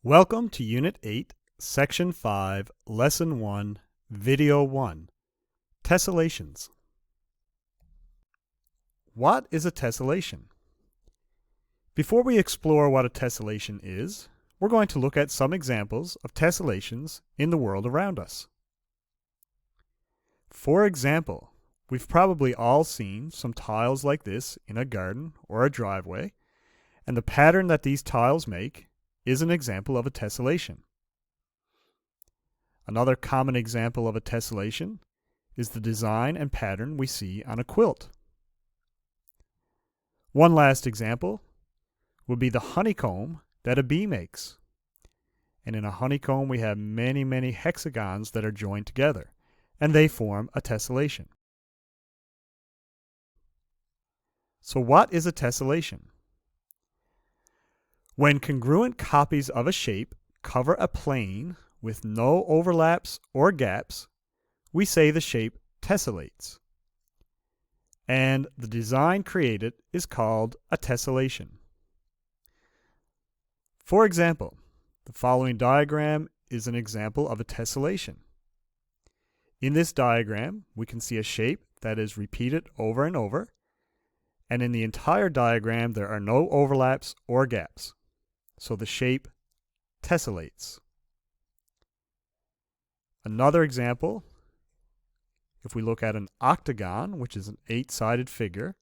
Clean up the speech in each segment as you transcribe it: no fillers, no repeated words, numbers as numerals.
Welcome to Unit 8, Section 5, Lesson 1, Video 1, Tessellations. What is a tessellation? Before we explore what a tessellation is, we're going to look at some examples of tessellations in the world around us. For example, we've probably all seen some tiles like this in a garden or a driveway, and the pattern that these tiles make is an example of a tessellation. Another common example of a tessellation is the design and pattern we see on a quilt. One last example would be the honeycomb that a bee makes. And in a honeycomb we have many hexagons that are joined together, and they form a tessellation. So what is a tessellation? When congruent copies of a shape cover a plane with no overlaps or gaps, we say the shape tessellates. And the design created is called a tessellation. For example, the following diagram is an example of a tessellation. In this diagram, we can see a shape that is repeated over and over, and in the entire diagram there are no overlaps or gaps. So the shape tessellates. Another example, if we look at an octagon, which is an 8-sided figure,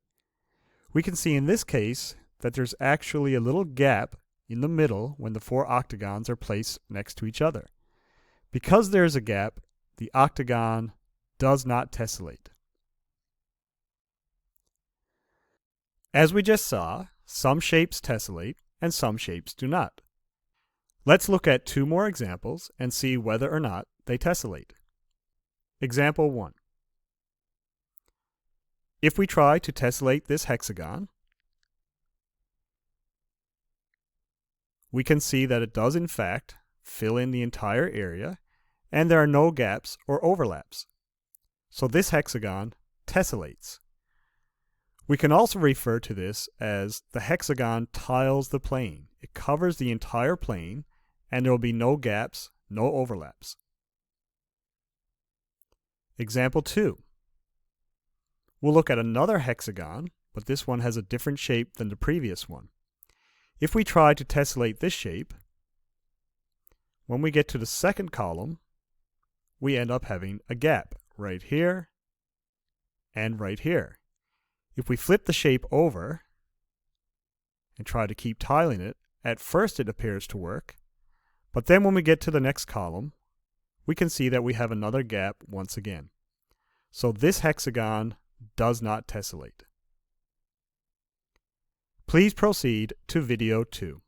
we can see in this case that there's actually a little gap in the middle when the 4 octagons are placed next to each other. Because there's a gap, the octagon does not tessellate. As we just saw, some shapes tessellate and some shapes do not. Let's look at 2 more examples and see whether or not they tessellate. Example 1. If we try to tessellate this hexagon, we can see that it does in fact fill in the entire area and there are no gaps or overlaps. So this hexagon tessellates. We can also refer to this as the hexagon tiles the plane. It covers the entire plane and there will be no gaps, no overlaps. Example 2. We'll look at another hexagon, but this one has a different shape than the previous one. If we try to tessellate this shape, when we get to the second column, we end up having a gap right here and right here. If we flip the shape over and try to keep tiling it, at first it appears to work, but then when we get to the next column, we can see that we have another gap once again. So this hexagon does not tessellate. Please proceed to video 2.